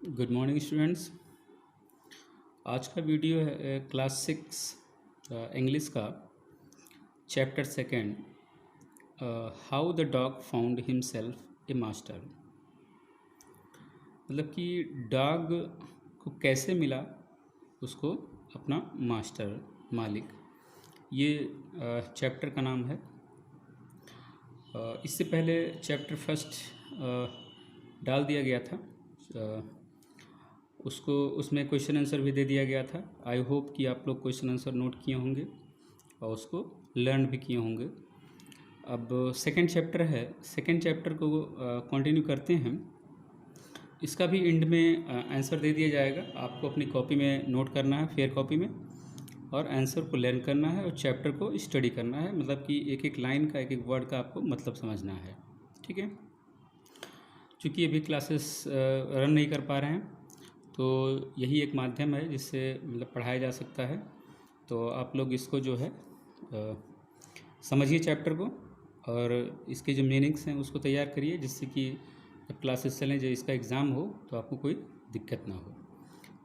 Good morning students. आज का video है क्लास 6 इंग्लिश का chapter second, how the dog found himself A master. मतलब कि डॉग को कैसे मिला उसको अपना मास्टर, मालिक। ये चैप्टर का नाम है। इससे पहले चैप्टर फर्स्ट डाल दिया गया था, उसको उसमें क्वेश्चन आंसर भी दे दिया गया था। आई होप कि आप लोग क्वेश्चन आंसर नोट किए होंगे और उसको लर्न भी किए होंगे। अब सेकंड चैप्टर है, सेकंड चैप्टर को कंटिन्यू करते हैं। इसका भी एंड में आंसर दे दिया जाएगा। आपको अपनी कॉपी में नोट करना है, फेयर कॉपी में, और आंसर को लर्न करना है और चैप्टर को स्टडी करना है। मतलब कि एक एक लाइन का, एक एक वर्ड का आपको मतलब समझना है। ठीक है। चूँकि अभी क्लासेस रन नहीं कर पा रहे हैं, तो यही एक माध्यम है जिससे मतलब पढ़ाया जा सकता है। तो आप लोग इसको जो है समझिए चैप्टर को, और इसके जो मीनिंग्स हैं उसको तैयार करिए, जिससे कि जब क्लासेस चलें, जब इसका एग्ज़ाम हो तो आपको कोई दिक्कत ना हो।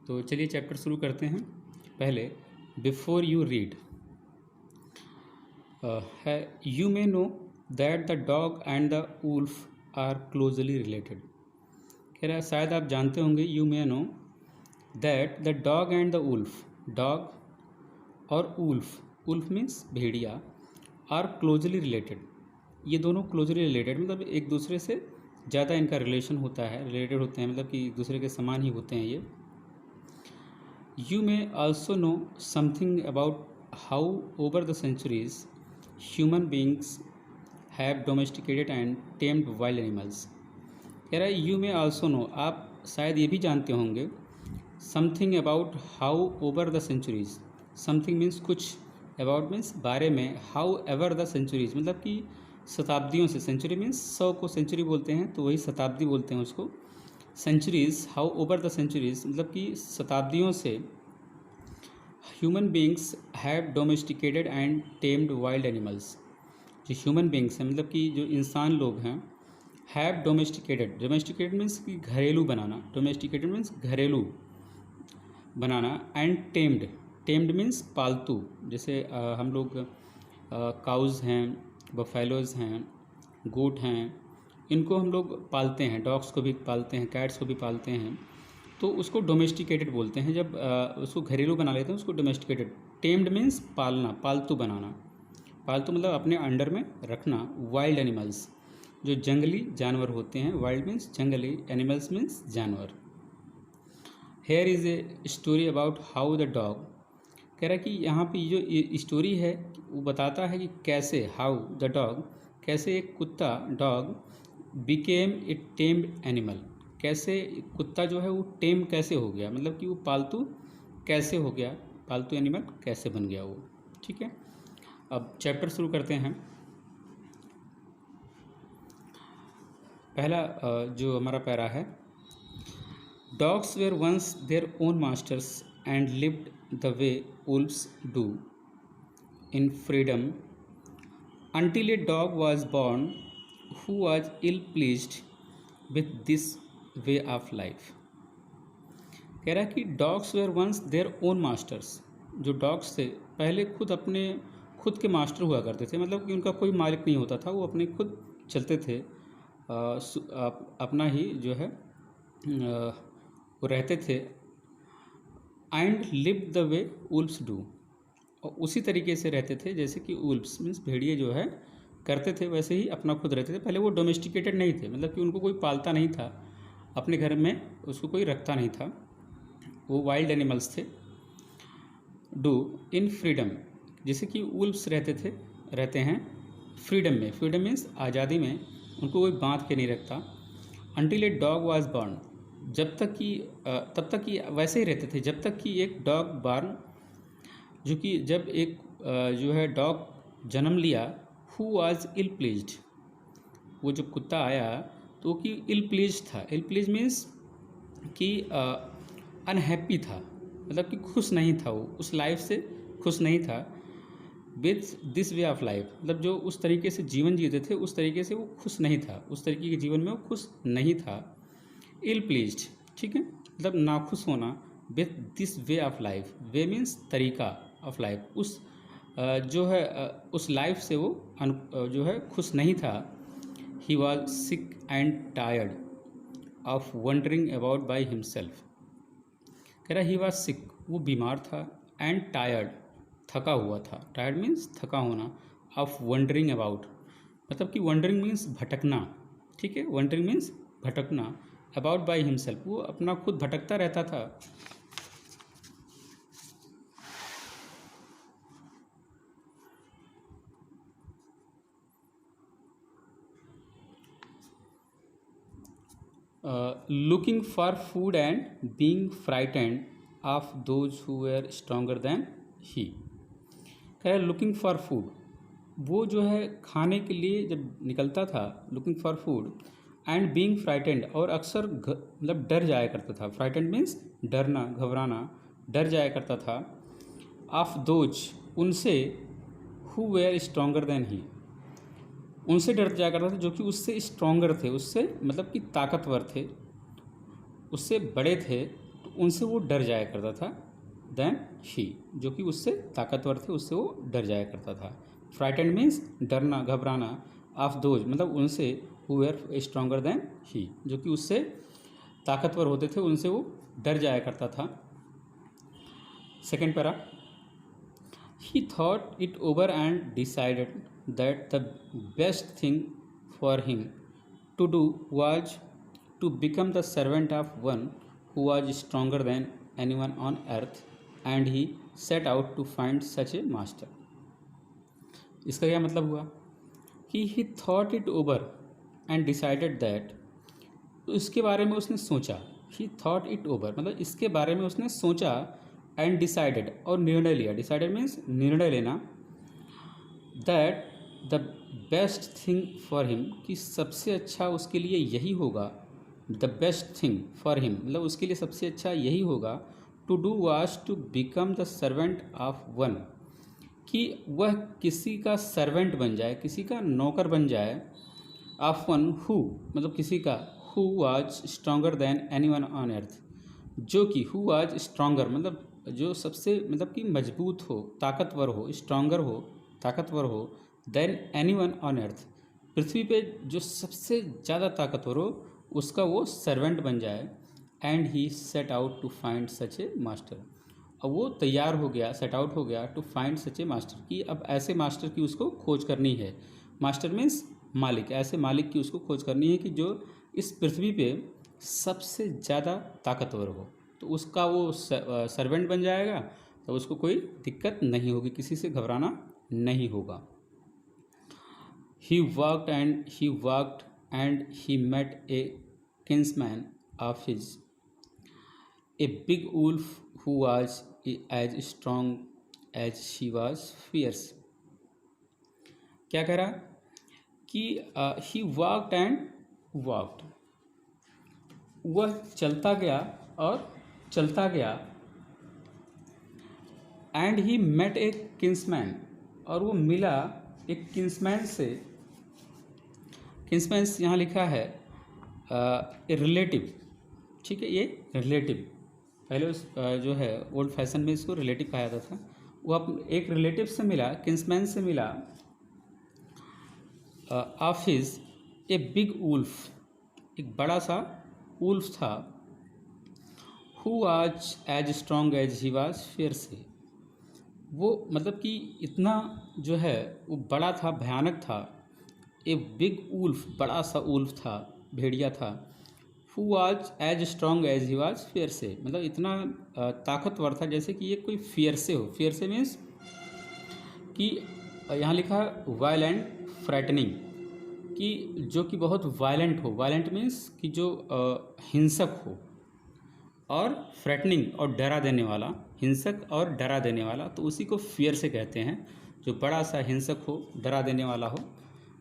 तो चलिए चैप्टर शुरू करते हैं। पहले बिफोर यू रीड है, you may know that the dog and the wolf are closely related. कह रहा है शायद आप जानते होंगे, you may know that the dog and the wolf, dog और वुल्फ, वुल्फ मीन्स भेड़िया, आर क्लोजली रिलेटेड। ये दोनों क्लोजली रिलेटेड मतलब एक दूसरे से ज़्यादा इनका रिलेशन होता है, रिलेटेड होते हैं, मतलब कि एक दूसरे के समान ही होते हैं ये। You may also know something about how over the centuries human beings have domesticated and tamed wild animals. कह रहा है यू मे आल्सो नो, आप शायद ये भी जानते होंगे, something about how over the centuries. Something means कुछ, अबाउट मीन्स बारे में, हाउ एवर द सेंचुरीज मतलब कि शताब्दियों से। सेंचुरी मीन्स 100 को सेंचुरी बोलते हैं, तो वही शताब्दी बोलते हैं उसको। Centuries, how over the centuries मतलब कि शताब्दियों से human beings have domesticated and tamed wild animals. जो ह्यूमन बींग्स हैं मतलब कि जो इंसान लोग हैं, हैव डोमेस्टिकेटेड, डोमेस्टिकेटेड मीन्स कि घरेलू बनाना, डोमेस्टिकेटेड मीन्स घरेलू बनाना, एंड टेम्ड, टेम्ड मीन्स पालतू। जैसे हम लोग काउज़ हैं, बफेलोज़ हैं, गोट हैं, इनको हम लोग पालते हैं, डॉग्स को भी पालते हैं, कैट्स को भी पालते हैं, तो उसको डोमेस्टिकेटेड बोलते हैं। जब उसको घरेलू बना लेते हैं उसको डोमेस्टिकेटेड। टेम्ड मीन्स पालना, पालतू बनाना, पालतू मतलब अपने अंडर में रखना। वाइल्ड एनिमल्स, जो जंगली जानवर होते हैं, वाइल्ड मीन्स जंगली, एनिमल्स मीन्स जानवर। Here is a story about how the dog. कह रहा है कि यहाँ पे जो ये स्टोरी है वो बताता है कि कैसे, हाउ द डॉग, कैसे एक कुत्ता, dog, became a tamed animal, कैसे कुत्ता जो है वो टेम कैसे हो गया, मतलब कि वो पालतू कैसे हो गया, पालतू एनिमल कैसे बन गया वो। ठीक है। अब चैप्टर शुरू करते हैं। पहला जो हमारा पैरा है, Dogs were once their own masters and lived the way wolves do, in freedom, until a dog was born who was ill pleased with this way of life. कह रहा है कि dogs were once their own masters, जो dogs थे पहले खुद अपने खुद के मास्टर हुआ करते थे, मतलब कि उनका कोई मालिक नहीं होता था, वो अपने खुद चलते थे, अपना ही जो है वो रहते थे। And live the way wolves do, और उसी तरीके से रहते थे जैसे कि वुल्फ्स मीन्स भेड़िए जो है करते थे, वैसे ही अपना खुद रहते थे। पहले वो डोमेस्टिकेटेड नहीं थे, मतलब कि उनको कोई पालता नहीं था, अपने घर में उसको कोई रखता नहीं था, वो वाइल्ड एनिमल्स थे। डू इन फ्रीडम, जैसे कि वुल्फ्स रहते हैं फ्रीडम में, फ्रीडम मीन्स आज़ादी में, उनको कोई बांध के नहीं रखता। Until a dog was born, जब तक कि तब तक कि वैसे ही रहते थे जब तक कि एक डॉग बॉर्न, जो कि जब एक जो है डॉग जन्म लिया, हु वाज इल प्लीज्ड, वो जब कुत्ता आया तो कि इल प्लीज था। इल प्लीज मीन्स कि अनहैप्पी था, मतलब कि खुश नहीं था, वो उस लाइफ से खुश नहीं था। With this way of life, मतलब जो उस तरीके से जीवन जीते थे उस तरीके से वो खुश नहीं था, उस तरीके के जीवन में वो खुश नहीं था। इल प्लीज्ड, ठीक है। मतलब नाखुश होना with this way of life. Way means तरीका ऑफ लाइफ, उस जो है उस लाइफ से वो जो है खुश नहीं था। He was sick and tired of wondering about by himself. कह रहा ही वॉज सिक, वो बीमार था, एंड टायर्ड, थका हुआ था। टायर्ड मीन्स थका होना, ऑफ वंडरिंग अबाउट, मतलब कि वंडरिंग मीन्स भटकना, ठीक है। वंडरिंग मीन्स भटकना, अबाउट बाई हिमसेल्फ, वो अपना खुद भटकता रहता था। Looking for food and being frightened of those who were stronger than he. कह रहे लुकिंग फॉर फूड, वो जो है खाने के लिए जब निकलता था, looking for food, and being frightened, और अक्सर मतलब डर जाया करता था। फ्राइटेंड मीन्स डरना, घबराना, डर जाया करता था। ऑफ दोज, उनसे, हु वेयर स्ट्रोंगर दैन ही, उनसे डर जाया करता था जो कि उससे स्ट्रोंगर थे, उससे मतलब कि ताकतवर थे, उससे बड़े थे, तो उनसे वो डर जाया करता था। देन ही, जो कि उससे ताकतवर थे, उससे वो डर जाया करता था। फ्राइटेंड मीन्स डरना, घबराना, ऑफ दोज मतलब उनसे, who were stronger than he, जो कि उससे ताकतवर होते थे, उनसे वो डर जाया करता था। Second para, he thought it over and decided that the best thing for him to do was to become the servant of one who was stronger than anyone on earth, and he set out to find such a master। इसका क्या मतलब हुआ कि he thought it over and decided that, तो इसके बारे में उसने सोचा। he thought it over मतलब इसके बारे में उसने सोचा, एंड डिसाइडेड, और निर्णय लिया। डिसाइडेड मीन्स निर्णय लेना। That the best thing for him, कि सबसे अच्छा उसके लिए यही होगा। The best thing for him मतलब उसके लिए सबसे अच्छा यही होगा। To do was to become the servant of one, कि वह किसी का सर्वेंट बन जाए, किसी का नौकर बन जाए। ऑफ वन, हु मतलब किसी का, who was stronger then anyone on अर्थ, जो कि हु वाज स्ट्रोंगर मतलब जो सबसे मतलब कि मजबूत हो, ताकतवर हो, स्ट्रोंगर हो, ताकतवर हो, than anyone on earth, पृथ्वी पे जो सबसे ज़्यादा ताकतवर हो, उसका वो सर्वेंट बन जाए। And he set out to find such a master, अब वो तैयार हो गया, सेट आउट हो गया to find such a master, कि अब ऐसे मास्टर की उसको खोज करनी है। मास्टर मीन्स मालिक, ऐसे मालिक की उसको खोज करनी है कि जो इस पृथ्वी पे सबसे ज़्यादा ताकतवर हो, तो उसका वो सर्वेंट बन जाएगा, तो उसको कोई दिक्कत नहीं होगी, किसी से घबराना नहीं होगा। He walked and he met a kinsman of his, a big wolf who was as strong as she was fierce. क्या कह रहा कि ही वर्कड एंड वर्कड, वह चलता गया और चलता गया। And he met a King's Men, और वो मिला एक किंसमैन से। किंसमैन यहाँ लिखा है ए रिलेटिव, ठीक है, ये रिलेटिव, पहले उस जो है ओल्ड फैशन में इसको रिलेटिव कहा जाता था। वो एक रिलेटिव से मिला, किंसमैन से मिला। Of his a big wolf, एक बड़ा सा वुल्फ था। Who was as strong as he was fierce, वो मतलब कि इतना जो है वो बड़ा था, भयानक था। ए बिग वुल्फ, बड़ा सा वुल्फ था, भेड़िया था। Who was as strong as he was fierce, मतलब इतना ताकतवर था जैसे कि ये कोई फियर से हो। फियर से मीन्स कि यहाँ लिखा वायलेंट फ्रैटनिंग, कि जो कि बहुत वायलेंट हो। वायलेंट मीन्स कि जो हिंसक हो, और फ्रैटनिंग और डरा देने वाला, हिंसक और डरा देने वाला, तो उसी को फियर से कहते हैं। जो बड़ा सा हिंसक हो, डरा देने वाला हो।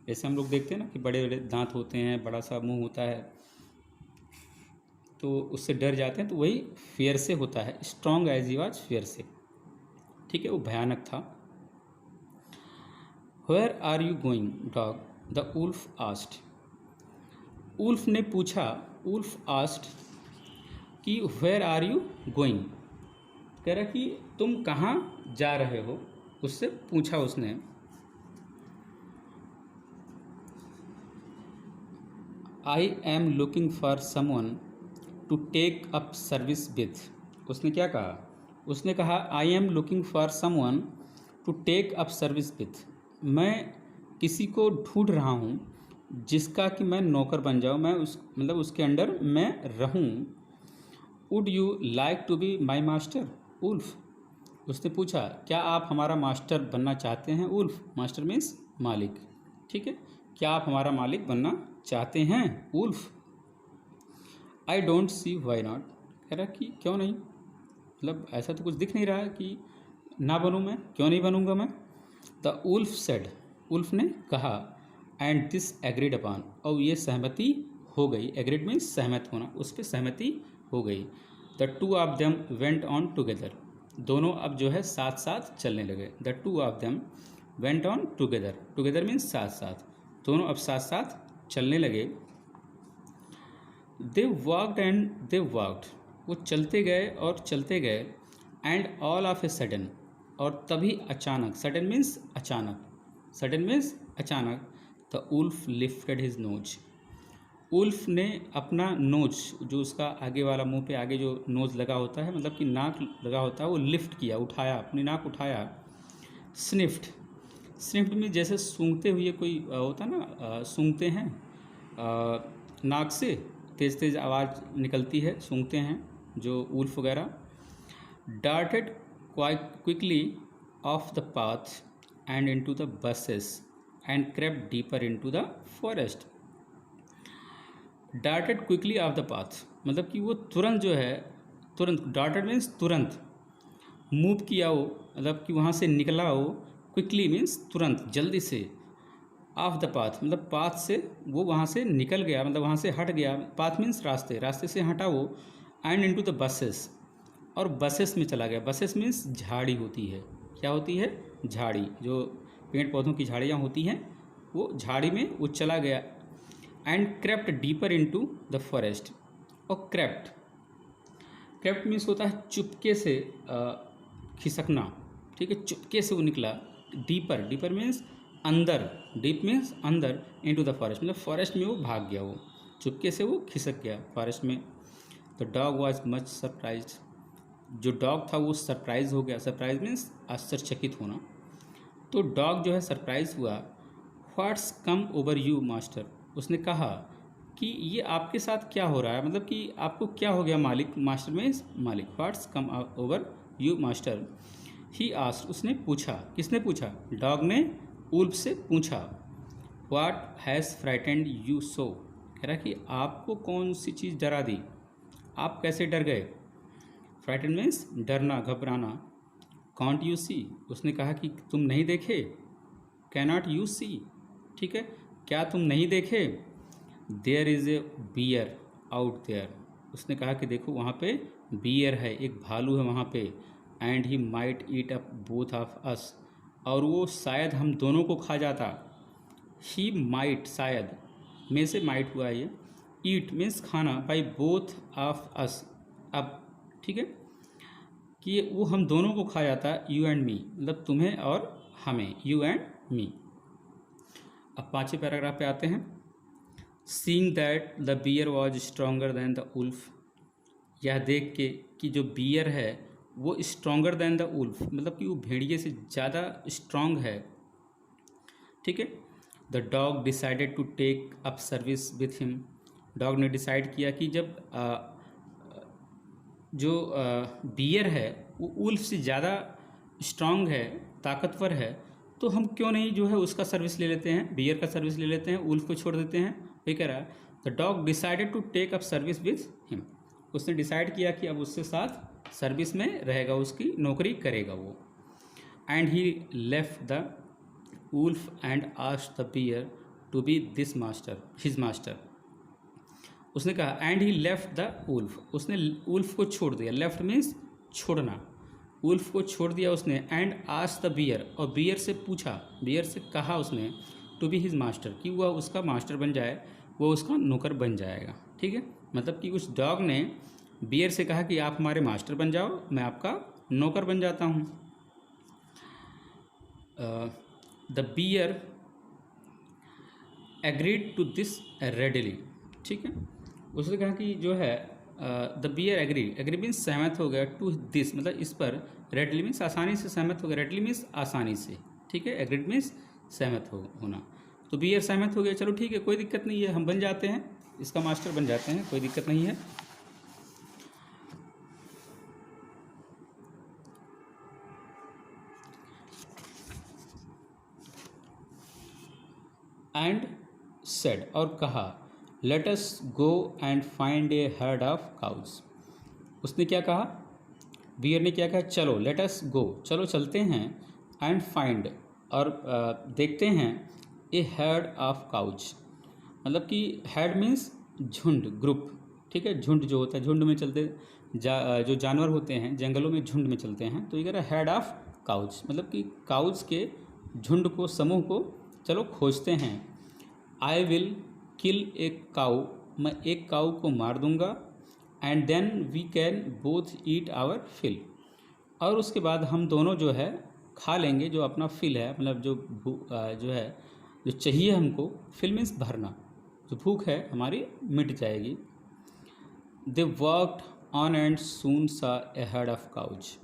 जैसे हम लोग देखते हैं ना कि बड़े बड़े दांत होते हैं, बड़ा सा मुंह होता है, तो उससे डर जाते हैं, तो वही फियर से होता है। Strong as he was fear से, ठीक है, वो भयानक था। Where are you going dog, the wolf asked, wolf ने पूछा, वुल्फ आस्क्ड कि वेयर आर यू गोइंग, कह रहा कि तुम कहाँ जा रहे हो, उससे पूछा उसने। I am looking for someone to take up service with. उसने क्या कहा, उसने कहा I am looking for someone to take up service with, मैं किसी को ढूंढ रहा हूँ जिसका कि मैं नौकर बन जाऊँ, मैं उस मतलब उसके अंडर मैं रहूँ। Would you like to be my master wolf, उसने पूछा क्या आप हमारा मास्टर बनना चाहते हैं उल्फ, मास्टर मीन्स मालिक, ठीक है, क्या आप हमारा मालिक बनना चाहते हैं wolf. I don't see why not, कह रहा कि क्यों नहीं, मतलब ऐसा तो कुछ दिख नहीं रहा है कि ना बनूँ मैं, क्यों नहीं बनूँगा मैं। द उल्फ सेड, उल्फ ने कहा, एंड दिस एग्रीड अपॉन, और ये सहमति हो गई, एग्रीड मीन्स सहमत होना, उस पर सहमति हो गई। The two of them went on together, दोनों अब जो है साथ साथ चलने लगे। The two of them went on together, together means साथ साथ, दोनों अब साथ साथ चलने लगे। They walked and they walked, वो चलते गए और चलते गए। And all of a sudden, और तभी अचानक, सडन मीन्स अचानक, सडन मीन्स अचानक, the wolf lifted his nose, wolf ने अपना नोज, जो उसका आगे वाला मुंह पे आगे जो नोज लगा होता है, मतलब कि नाक लगा होता है, वो लिफ्ट किया, उठाया, अपनी नाक उठाया। स्निफ्ट, स्निफ्ट में जैसे सूंघते हुए कोई होता है ना, सूंघते हैं नाक से तेज़ तेज़ आवाज़ निकलती है, सूंघते हैं जो उल्फ वगैरह। Darted quickly off the path and into the bushes and crept deeper into the forest. Darted quickly off the path, मतलब कि वो तुरंत जो है, तुरंत, डार्टेड मीन्स तुरंत, मूव किया हो, मतलब कि वहाँ से निकला हो, क्विकली मीन्स तुरंत, जल्दी से, ऑफ द पाथ मतलब पाथ से वो वहाँ से निकल गया, मतलब वहाँ से हट गया, पाथ मीन्स रास्ते, रास्ते से हटा वो। एंड इनटू द बसेस, और बसेस में चला गया, बसेस मीन्स झाड़ी होती है, क्या होती है, झाड़ी, जो पेड़ पौधों की झाड़ियाँ होती हैं, वो झाड़ी में वो चला गया। And crept deeper into the forest, और क्रेप्ट, क्रेप्ट मीन्स होता है चुपके से खिसकना, ठीक है, चुपके से वो निकला। डीपर, डीपर मीन्स अंदर, डीप मीन्स अंदर, इनटू द फॉरेस्ट मतलब फॉरेस्ट में वो भाग गया, वो चुपके से वो खिसक गया फॉरेस्ट में। The dog was much surprise, जो डॉग था वो सरप्राइज हो गया, सरप्राइज मीन्स आश्चर्यचकित होना। तो डॉग जो है सरप्राइज हुआ। What's come over you master, उसने कहा कि ये आपके साथ क्या हो रहा है, मतलब कि आपको क्या हो गया मालिक, मास्टर में मालिक। What's come over you master, he asked, उसने पूछा, किसने पूछा, डॉग ने उल्फ से पूछा। What has frightened you so, कह रहा कि आपको कौन सी चीज़ डरा दी, आप कैसे डर गए। फ्राइटेंड मीन्स डरना, घबराना। कॉन्ट यू सी, उसने कहा कि तुम नहीं देखे। कैनॉट यू सी, ठीक है, क्या तुम नहीं देखे। There is a bear out there, उसने कहा कि देखो वहाँ पे बियर है, एक भालू है वहाँ पे। And he might eat up both of us, और वो शायद हम दोनों को खा जाता। ही माइट, शायद, में से माइट हुआ है ये। ईट मीन्स खाना, बाई बोथ ऑफ अस, अब ठीक है, कि वो हम दोनों को खा जाता, यू एंड मी, मतलब तुम्हें और हमें, यू एंड मी। अब 5वें पैराग्राफ पे आते हैं। Seeing that the bear was stronger than the wolf, यह देख के कि जो बियर है वो स्ट्रोंगर दैन द उल्फ, मतलब कि वो भेड़िए से ज़्यादा स्ट्रॉन्ग है, ठीक है। The dog decided to take up service with him, dog ने डिसाइड किया कि जब जो बियर है वो उल्फ से ज़्यादा स्ट्रॉन्ग है, ताकतवर है, तो हम क्यों नहीं जो है उसका सर्विस ले लेते हैं, बियर का सर्विस ले लेते हैं, उल्फ को छोड़ देते हैं। ये कह रहा है the dog decided to take up service with him, उसने डिसाइड किया कि अब उसके साथ सर्विस में रहेगा, उसकी नौकरी करेगा वो। And he left the wolf and asked the bear to be this master, his master, उसने कहा। And he left the wolf, उसने उल्फ को छोड़ दिया, लेफ्ट मीन्स छोड़ना, उल्फ को छोड़ दिया उसने। एंड आस्क्ड द बियर, और बियर से पूछा, बियर से कहा उसने, टू बी हिज मास्टर, कि वह उसका मास्टर बन जाए, वो उसका नौकर बन जाएगा, ठीक है। मतलब कि उस डॉग ने बियर से कहा कि आप हमारे मास्टर बन जाओ, मैं आपका नौकर बन जाता हूँ। The bear agreed to this readily, ठीक है। उसने कहा कि जो है द बियर एग्री मीन्स सहमत हो गया, टू दिस मतलब इस पर, रेडली मीन्स आसानी से सहमत हो गया, रेडली मीन्स आसानी से, ठीक है। एग्रीड मीन्स सहमत होना, तो बियर सहमत हो गया, चलो ठीक है कोई दिक्कत नहीं है, हम बन जाते हैं, इसका मास्टर बन जाते हैं, कोई दिक्कत नहीं है। एंड सेड और कहा, let us go and find A herd of cause. उसने क्या कहा, बियर ने क्या कहा, चलो लेट अस गो, चलो चलते हैं, एंड फाइंड और देखते हैं, ए हर्ड ऑफ काउज मतलब कि हर्ड मीन्स झुंड, ग्रुप, ठीक है। झुंड जो होता है, झुंड में चलते जो जानवर होते हैं जंगलों में झुंड में चलते हैं, तो ये कह रहा है हेड ऑफ काउज मतलब कि काउज के झुंड को, समूह को चलो खोजते हैं। आई विल किल ए काऊ, मैं एक काऊ को मार दूंगा, and then we can both eat our fill, और उसके बाद हम दोनों जो है खा लेंगे जो अपना फिल है, मतलब जो है जो चाहिए हमको, फिल मीन्स भरना, जो भूख है हमारी मिट जाएगी। They walked on and soon saw a herd of cows,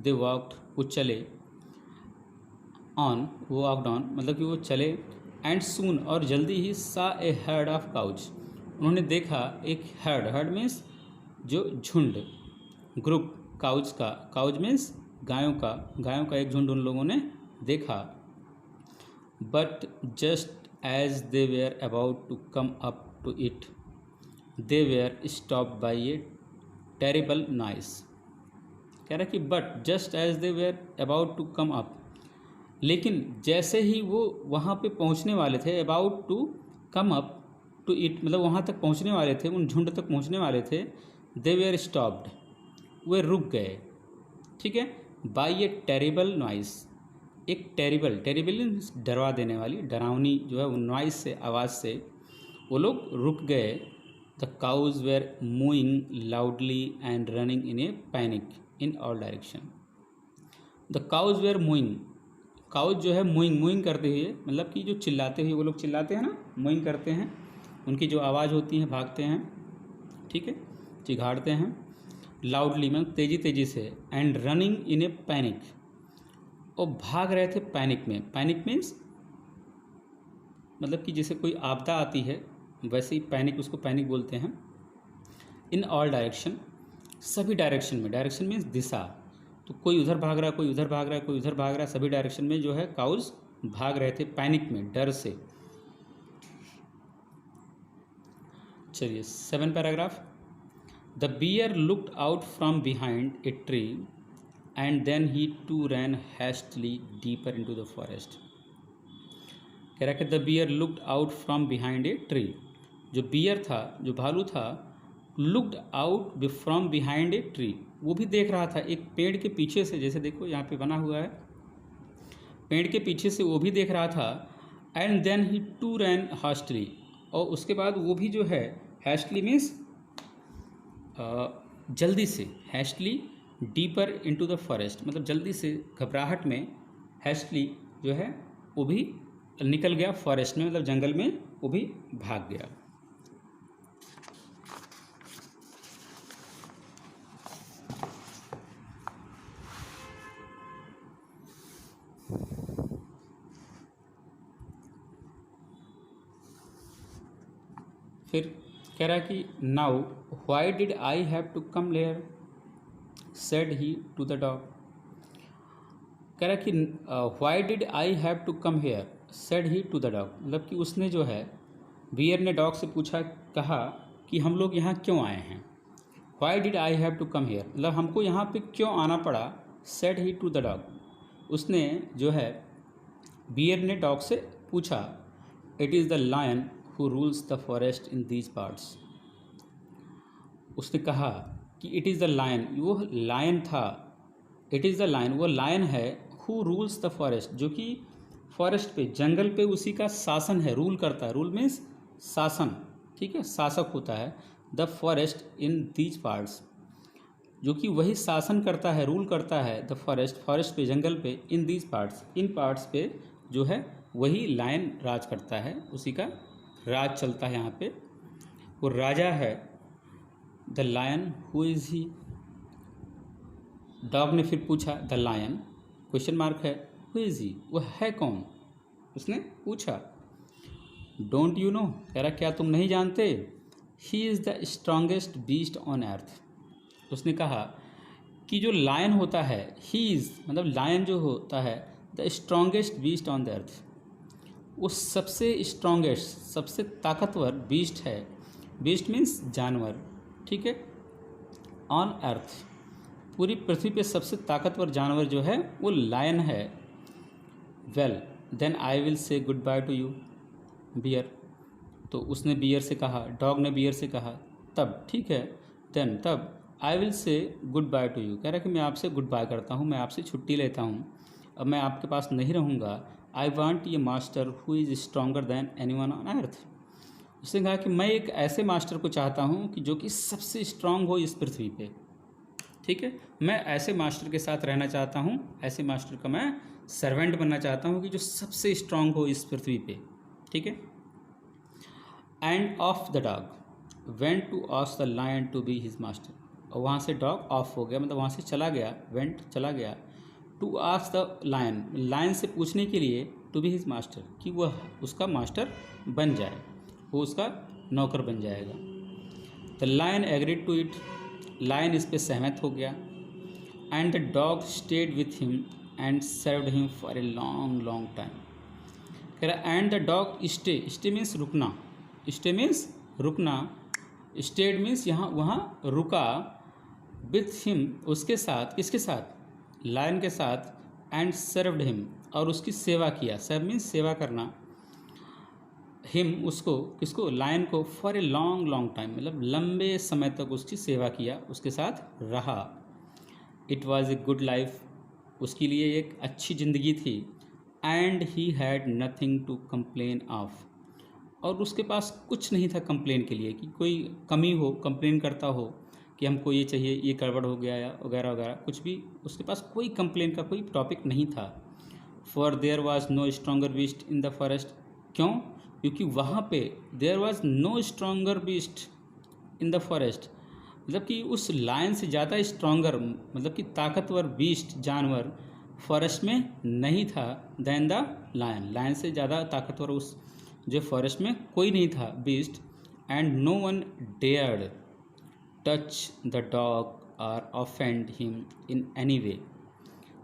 they walked वो चले, ऑन वो वॉकड ऑन मतलब कि वो चले, एंड सून और जल्दी ही, सा ए हर्ड ऑफ काउज उन्होंने देखा एक हर्ड, हर्ड मीन्स जो झुंड, ग्रुप काउज का, काउज मीन्स गायों का, गायों का एक झुंड उन लोगों ने देखा। But just as they were about to come up to it, they were stop by a terrible noise. कह रहा कि but just as they were about to come up, लेकिन जैसे ही वो वहाँ पे पहुँचने वाले थे, about to come up to it मतलब वहाँ तक पहुँचने वाले थे, उन झुंड तक पहुँचने वाले थे, दे वेयर स्टॉप्ड वे रुक गए, ठीक है। बाई ए टेरिबल नॉइस, एक टेरिबल, टेरिबल डरवा देने वाली, डरावनी जो है वो नॉइस से, आवाज़ से वो लोग रुक गए। The cows were mooing loudly and running in a panic in all direction. The cows were mooing, cows जो है मूइंग, मूइंग करते हुए मतलब कि जो चिल्लाते हुए, वो लोग चिल्लाते हैं ना, मूइंग करते हैं, उनकी जो आवाज़ होती है, भागते हैं, ठीक है, चिघाड़ते हैं, लाउडली मतलब तेज़ी तेज़ी से, and running in a panic और भाग रहे थे पैनिक में। पैनिक मीन्स मतलब कि जैसे कोई आपदा आती है वैसे ही पैनिक, उसको पैनिक बोलते हैं। इन ऑल डायरेक्शन, सभी डायरेक्शन में, डायरेक्शन मीन्स दिशा, तो कोई उधर भाग रहा है, कोई उधर भाग रहा है, कोई उधर भाग रहा है, सभी डायरेक्शन में जो है काउज भाग रहे थे पैनिक में, डर से। चलिए 7 paragraph. The bear looked out from behind a tree and then he too ran hastily deeper into the forest. कह रहा कि the bear looked out from behind a tree, जो बियर था, जो भालू था, looked out from behind a tree, वो भी देख रहा था एक पेड़ के पीछे से, जैसे देखो यहाँ पे बना हुआ है, पेड़ के पीछे से वो भी देख रहा था। एंड देन ही टू रैन हास्टली, और उसके बाद वो भी जो है, हैस्टली मीन्स जल्दी से, हैस्टली डीपर इनटू द फॉरेस्ट मतलब जल्दी से, घबराहट में, हैस्टली जो है वो भी निकल गया फॉरेस्ट में मतलब जंगल में, वो भी भाग गया। फिर कह रहा कि now why did I have to come here, said he to the dog. कह रहा कि why did I have to come here, said he to the dog मतलब कि उसने जो है, बियर ने डॉग से पूछा, कहा कि हम लोग यहाँ क्यों आए हैं। Why did I have to come here मतलब हमको यहाँ पे क्यों आना पड़ा, said he to the dog, उसने जो है बियर ने डॉग से पूछा। It is the lion who rules the forest in these parts, उसने कहा कि इट इज़ द लायन, वो लायन था, इट इज़ द लायन वो लायन है, हु रूल्स द फॉरेस्ट जो कि फॉरेस्ट पे, जंगल पे उसी का शासन है, रूल करता है, रूल मीन्स शासन, ठीक है, शासक होता है, the forest in these parts, जो कि वही शासन करता है, रूल करता है द फॉरेस्ट, फॉरेस्ट पे, जंगल पे, इन दीज पार्ट्स, इन पार्ट्स पे जो है वही लायन राज करता है, उसी का राज चलता है यहाँ पे, वो राजा है। The lion who is he, dog ने फिर पूछा, द लायन क्वेश्चन मार्क है, हु इज़ ही, वो है कौन, उसने पूछा। डोंट यू नो, कह रहा क्या तुम नहीं जानते, he is the strongest beast on earth. उसने कहा कि जो लायन होता है, ही इज़ मतलब लायन जो होता है, the strongest beast on the earth, वो सबसे स्ट्रॉन्गेस्ट, सबसे ताकतवर बीस्ट है। बीस्ट मीन्स जानवर, ठीक है, ऑन अर्थ, पूरी पृथ्वी पे सबसे ताकतवर जानवर जो है वो लायन है। Well then I will say good bye to you bear, तो उसने बियर से कहा, डॉग ने बियर से कहा, तब ठीक है, देन तब आई will say good bye to you, कह रहा है कि मैं आपसे गुड बाय करता हूँ, मैं आपसे छुट्टी लेता हूँ, अब मैं आपके पास नहीं रहूँगा। आई want a master who is stronger than anyone on अर्थ। उसने कहा कि मैं एक ऐसे मास्टर को चाहता हूँ कि जो कि सबसे स्ट्रांग हो इस पृथ्वी पे, ठीक है, मैं ऐसे मास्टर के साथ रहना चाहता हूँ, ऐसे मास्टर का मैं सर्वेंट बनना चाहता हूँ कि जो सबसे स्ट्रांग हो इस पृथ्वी पे, ठीक है। And off the dog went to ask the lion to be his master, और वहाँ से डॉग ऑफ हो गया, मतलब वहाँ से चला गया, वेंट चला गया, to ask the lion, lion से पूछने के लिए, टू बी हिज मास्टर, कि वह उसका मास्टर बन जाए, वो उसका नौकर बन जाएगा। The lion agreed to it, lion इस पे सहमत हो गया। And the dog stayed with him and served him for a long long time, कह रहा and the dog stay, stay means रुकना, स्टे मीन्स रुकना, स्टेड मीन्स यहाँ वहाँ रुका, विथ हिम उसके साथ, किसके साथ, लायन के साथ, एंड सर्व्ड हिम और उसकी सेवा किया, सर्व मीन्स सेवा करना, हिम उसको, किसको, लायन को, for a long long time मतलब लंबे समय तक उसकी सेवा किया, उसके साथ रहा। It was a good life, उसके लिए एक अच्छी ज़िंदगी थी। And he had nothing to complain of, और उसके पास कुछ नहीं था कंप्लेन के लिए, कि कोई कमी हो, कंप्लेन करता हो कि हमको ये चाहिए, ये गड़बड़ हो गया या वगैरह वगैरह, कुछ भी उसके पास कोई कंप्लेन का कोई टॉपिक नहीं था। For there was no stronger beast in the forest, क्यों, क्योंकि वहाँ पे there was no stronger beast in the forest, मतलब कि उस लायन से ज़्यादा स्ट्रॉन्गर, मतलब कि ताकतवर बीस्ट, जानवर फॉरेस्ट में नहीं था, दैन द लायन, लायन से ज़्यादा ताकतवर उस जो फॉरेस्ट में कोई नहीं था beast. And no one dared touch the dog or offend him in any way,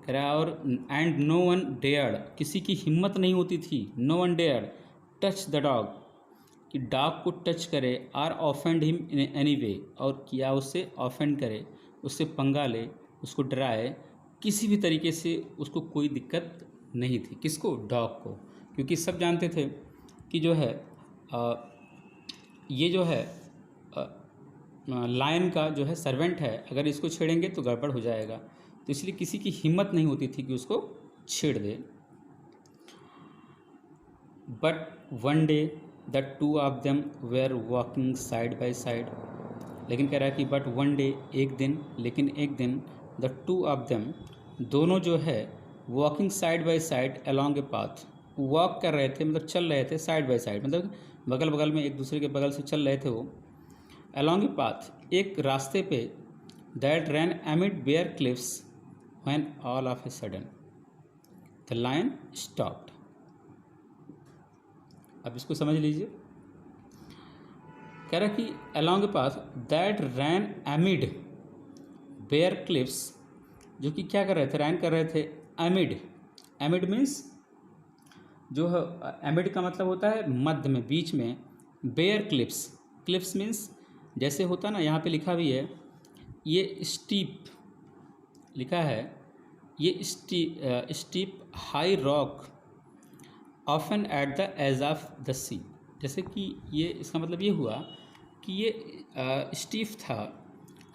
कह रहा है, और एंड नो वन डेयर्ड, किसी की हिम्मत नहीं होती थी, no one dared touch the dog, कि डॉग को टच करे, or offend him in any way, और किया उससे ऑफेंड करे, उससे पंगा ले, उसको डराए, किसी भी तरीके से उसको कोई दिक्कत नहीं थी, किसको, डॉग को, क्योंकि सब जानते थे कि जो है ये जो है लायन का जो है सर्वेंट है, अगर इसको छेड़ेंगे तो गड़बड़ हो जाएगा, तो इसलिए किसी की हिम्मत नहीं होती थी कि उसको छेड़ दे। But one day the two of them were walking side by side, लेकिन कह रहा है कि बट वन डे, एक दिन, लेकिन एक दिन, द टू ऑफ देम, दोनों जो है, walking side by side along a path, walk कर रहे थे, मतलब चल रहे थे, साइड बाय साइड मतलब बगल बगल में, एक दूसरे के बगल से चल रहे थे वो, अलॉन्ग ए पाथ, एक रास्ते पे, that ran amid bare cliffs, when all of a sudden the lion stopped. अब इसको समझ लीजिए, कह रहा कि along a path that ran amid bare cliffs, जो कि क्या कर रहे थे, रैन कर रहे थे एमिड, एमिड मीन्स जो है, एमिड का मतलब होता है मध्य में, बीच में, बेयर क्लिफ्स, क्लिफ्स मीन्स जैसे होता ना, यहाँ पे लिखा भी है, ये स्टीप लिखा है, ये steep high rock often at the edge of the sea, जैसे कि ये, इसका मतलब ये हुआ कि ये स्टीप था,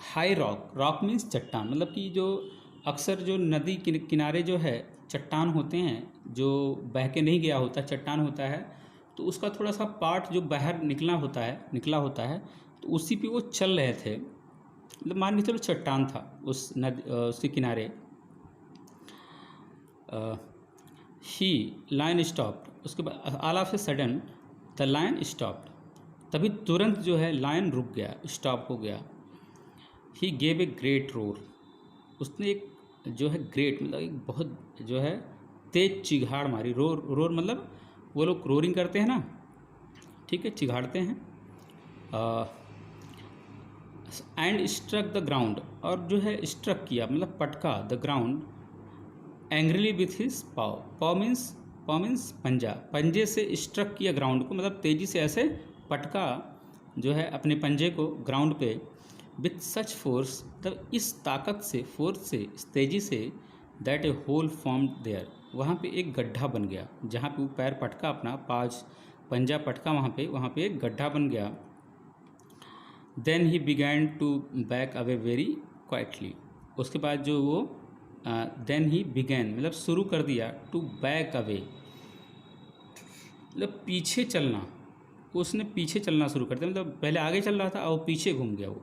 हाई रॉक, रॉक मीन्स चट्टान, मतलब कि जो अक्सर जो नदी किनारे जो है चट्टान होते हैं, जो बह के नहीं गया होता, चट्टान होता है, तो उसका थोड़ा सा पार्ट जो बाहर निकला होता है, तो तो उसी पे वो चल रहे थे, मतलब मान के चलो चट्टान था उस नदी उसके किनारे। ही लायन स्टॉप्ड, उसके बाद all of a sudden the lion stopped, तभी तुरंत जो है लायन रुक गया, स्टॉप हो गया। He gave a great roar, उसने एक जो है ग्रेट मतलब एक बहुत जो है तेज चिघाड़ मारी। रोर, रोर मतलब वो लोग रोरिंग करते हैं ना, ठीक है, चिघाड़ते हैं। एंड स्ट्रक द ग्राउंड, और जो है स्ट्रक किया मतलब पटका, the ground angrily with his pav, pav means पंजा, पंजे से स्ट्रक किया ग्राउंड को, मतलब तेज़ी से ऐसे पटका जो है अपने पंजे को ग्राउंड पे, विथ सच फोर्स, तब इस ताकत से, फोर्स से, इस तेज़ी से, that a hole form there, वहाँ पे एक गड्ढा बन गया, जहाँ पे वो पैर पटका अपना पाँच पंजा पटका वहाँ पे एक गड्ढा बन गया। Then he began to back away very quietly, उसके बाद जो वो देन ही बिगैन मतलब शुरू कर दिया, टू बैक अवे मतलब पीछे चलना, उसने पीछे चलना शुरू कर दिया, मतलब पहले आगे चल रहा था और पीछे घूम गया वो।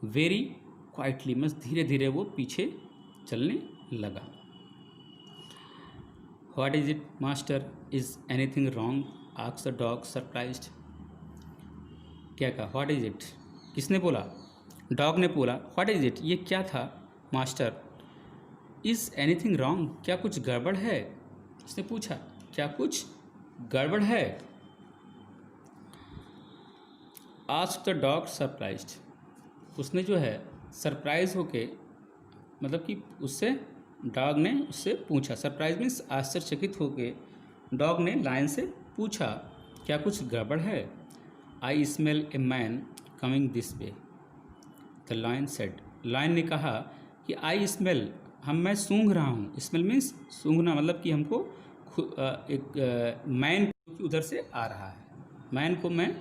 वेरी क्वाइटली मतलब धीरे धीरे वो पीछे चलने लगा। What is it master, is anything wrong, asked the dog surprised. क्या कहा, व्हाट इज इट, किसने बोला, डॉग ने बोला, व्हाट इज इट, ये क्या था मास्टर। इज़ एनीथिंग रॉन्ग, क्या कुछ गड़बड़ है, उसने पूछा, क्या कुछ गड़बड़ है। आस्क्ड द डॉग सरप्राइज्ड, उसने जो है सरप्राइज होके मतलब कि उससे डॉग ने उससे पूछा, सरप्राइज मीन्स आश्चर्यचकित होके डॉग ने लायन से पूछा, क्या कुछ गड़बड़ है। I smell a man coming this way, the lion said, lion ने कहा कि आई स्मेल, मैं सूंघ रहा हूँ, स्मेल मीन्स सूंघना, मतलब कि हमको एक मैन उधर से आ रहा है, मैन को मैं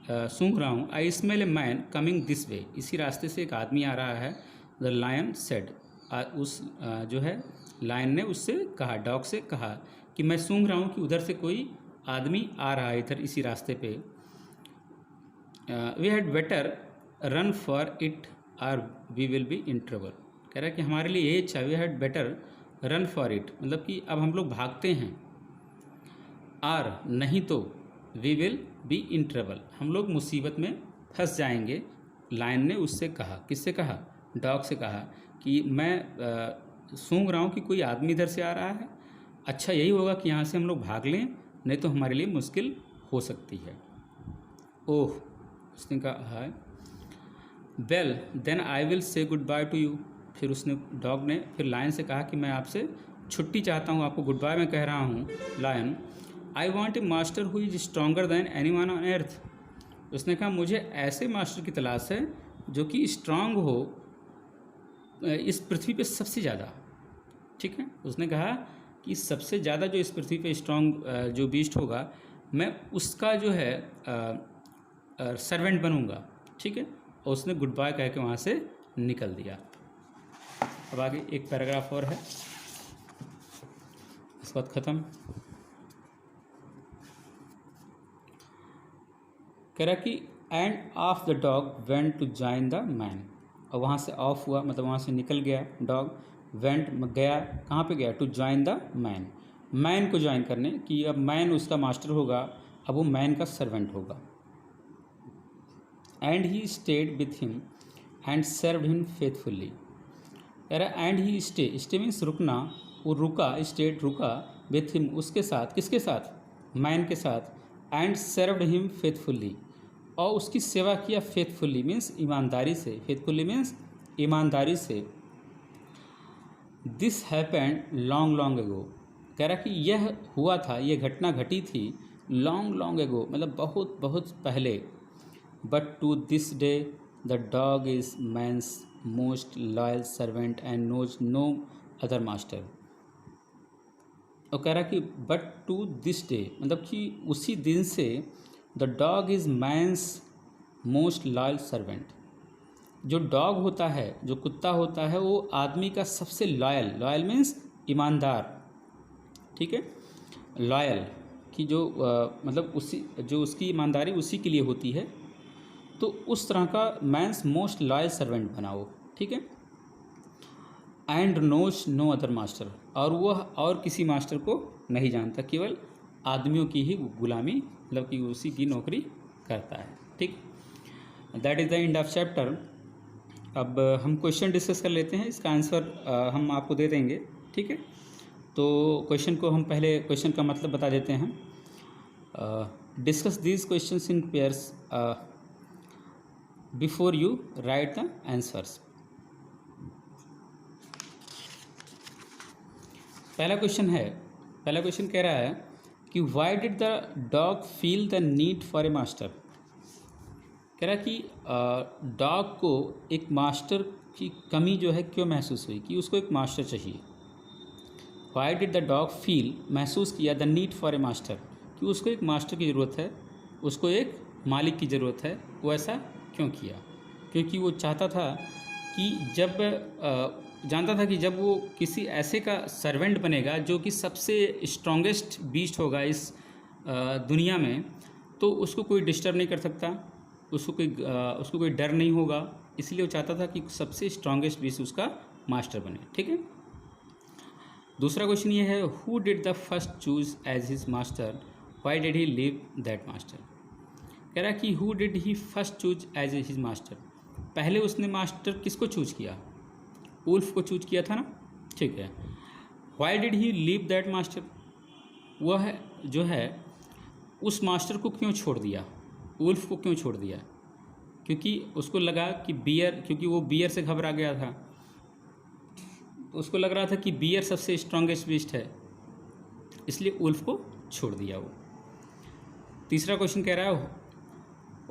सूंघ रहा हूँ। आई smell a man coming this वे, इसी रास्ते से एक आदमी आ रहा है। द लायन सेड, उस जो है लायन ने उससे कहा, डॉग से कहा कि मैं सूंघ रहा हूँ कि उधर से कोई आदमी आ रहा है इधर इसी रास्ते पे। We had better run for it or we will be in trouble, कह रहा है कि हमारे लिए ये अच्छा, we had better run for it मतलब कि अब हम लोग भागते हैं, आर नहीं तो, we will be in trouble हम लोग मुसीबत में फंस जाएंगे। लायन ने उससे कहा, किससे कहा, डॉग से कहा कि मैं सूंघ रहा हूँ कि कोई आदमी इधर से आ रहा है, अच्छा यही होगा कि यहाँ से हम लोग भाग लें, नहीं तो हमारे लिए मुश्किल हो सकती है। ओह, उसने कहा है, well then I will say good bye to you, फिर उसने डॉग ने फिर लायन से कहा कि मैं आपसे छुट्टी चाहता हूँ, आपको गुड बाय मैं कह रहा हूँ। Lion, I want a master who is stronger than anyone on earth, उसने कहा मुझे ऐसे मास्टर की तलाश है जो कि स्ट्रांग हो इस पृथ्वी पे सबसे ज़्यादा, ठीक है। उसने कहा कि सबसे ज़्यादा जो इस पृथ्वी पे स्ट्रांग जो बीस्ट होगा, मैं उसका जो है सर्वेंट बनूंगा, ठीक है। और उसने गुड बाय कह के वहाँ से निकल दिया। अब आगे एक पैराग्राफ और है, इस बात ख़त्म। कह रहा कि and off the dog went to join the man, और वहाँ से ऑफ हुआ मतलब वहाँ से निकल गया डॉग, वेंट गया, कहाँ पे गया, to join the man, man को ज्वाइन करने, कि अब मैन उसका मास्टर होगा, अब वो मैन का सर्वेंट होगा। And he stayed with him and served him faithfully, कह रहा एंड ही स्टे मीन्स रुकना, वो रुका, स्टेड रुका, विथ हिम उसके साथ, किसके साथ, मैन के साथ, एंड सर्व्ड हिम फेथफुल्ली और उसकी सेवा किया, फेथफुल्ली मीन्स ईमानदारी से, फेथफुल्ली मीन्स ईमानदारी से। This happened long long ago, कह रहा कि यह हुआ था, यह घटना घटी थी लॉन्ग लॉन्ग एगो मतलब बहुत बहुत पहले। But to this day the dog is man's most loyal servant and knows no other master. और कह रहा कि बट टू दिस डे मतलब कि उसी दिन से the dog is man's most loyal servant, जो डॉग होता है, जो कुत्ता होता है, वो आदमी का सबसे लॉयल, लॉयल मीन्स ईमानदार, ठीक है। लॉयल कि जो मतलब उसी जो उसकी ईमानदारी उसी के लिए होती है, तो उस तरह का मैंस मोस्ट लॉयल सर्वेंट बना वो, ठीक है। And knows no other master, और वह और किसी मास्टर को नहीं जानता, केवल आदमियों की ही गुलामी, मतलब कि उसी की नौकरी करता है, ठीक। That is the end of chapter. अब हम क्वेश्चन डिस्कस कर लेते हैं, इसका आंसर हम आपको दे देंगे, ठीक है। तो क्वेश्चन को हम पहले क्वेश्चन का मतलब बता देते हैं। Discuss these questions in pairs before you right the answers. पहला क्वेश्चन कह रहा है कि why did the dog feel the need for a master. कह रहा है कि डॉग को एक मास्टर की कमी जो है क्यों महसूस हुई, कि उसको एक मास्टर चाहिए। Why did the dog feel, महसूस किया, the need for a master, कि उसको एक मास्टर की ज़रूरत है, उसको एक मालिक की ज़रूरत है। वो ऐसा क्यों किया? क्योंकि वो चाहता था कि जानता था कि जब वो किसी ऐसे का सर्वेंट बनेगा जो कि सबसे स्ट्रॉन्गेस्ट बीस्ट होगा इस दुनिया में, तो उसको कोई डिस्टर्ब नहीं कर सकता, उसको कोई डर नहीं होगा। इसलिए वो चाहता था कि सबसे स्ट्रॉन्गेस्ट बीस्ट उसका मास्टर बने, ठीक है। दूसरा क्वेश्चन ये है, who did the first choose as his master, why did he leave that master. कह रहा है कि who did he first choose as his master, पहले उसने मास्टर किसको चूज किया? वुल्फ को चूज किया था ना, ठीक है। Y did he leave that master, वह जो है उस मास्टर को क्यों छोड़ दिया, वुल्फ को क्यों छोड़ दिया? क्योंकि उसको लगा कि बियर, क्योंकि वो बियर से घबरा गया था, तो उसको लग रहा था कि बियर सबसे स्ट्रॉन्गेस्ट बीस्ट है, इसलिए वुल्फ को छोड़ दिया वो। तीसरा क्वेश्चन कह रहा है,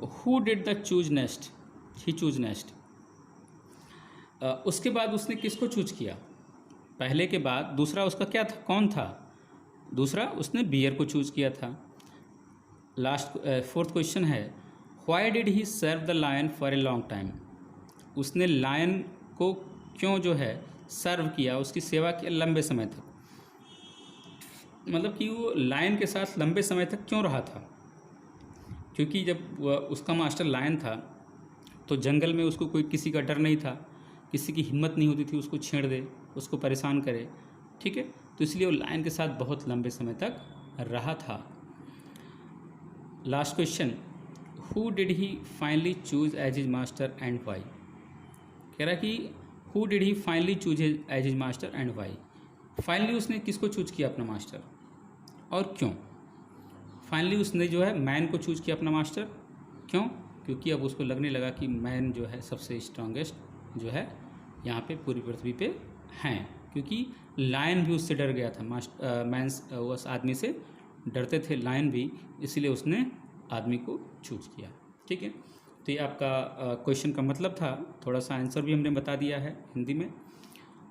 who did the choose next, he choose next. उसके बाद उसने किसको चूज किया? पहले के बाद दूसरा उसका क्या था, कौन था? दूसरा उसने बियर को चूज किया था। फोर्थ क्वेश्चन है, why did he serve the lion for a long time. उसने लायन को क्यों जो है सर्व किया, उसकी सेवा किया लंबे समय तक, मतलब कि वो लायन के साथ लंबे समय तक क्यों रहा था? क्योंकि जब उसका मास्टर लायन था तो जंगल में उसको कोई किसी का डर नहीं था, किसी की हिम्मत नहीं होती थी उसको छेड़ दे, उसको परेशान करे, ठीक है। तो इसलिए वो लायन के साथ बहुत लंबे समय तक रहा था। Last question, who did he finally choose as his master and why. कह रहा कि who did he finally choose as his master and why, finally उसने किसको चूज किया अपना मास्टर और क्यों? फाइनली उसने जो है मैन को चूज किया अपना मास्टर, क्यों? क्योंकि अब उसको लगने लगा कि मैन जो है सबसे स्ट्रॉन्गेस्ट जो है यहाँ पे पूरी पृथ्वी पे हैं, क्योंकि लायन भी उससे डर गया था, मैंस उस आदमी से डरते थे लायन भी, इसलिए उसने आदमी को चूज किया, ठीक है। तो ये आपका क्वेश्चन का मतलब था, थोड़ा सा आंसर भी हमने बता दिया है हिंदी में।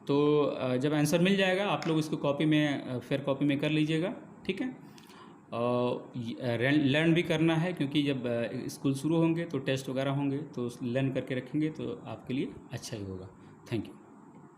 तो जब आंसर मिल जाएगा आप लोग इसको कॉपी में, फिर कॉपी में कर लीजिएगा, ठीक है। लर्न भी करना है, क्योंकि जब स्कूल शुरू होंगे तो टेस्ट वगैरह होंगे, तो लर्न करके रखेंगे तो आपके लिए अच्छा ही होगा। Thank you.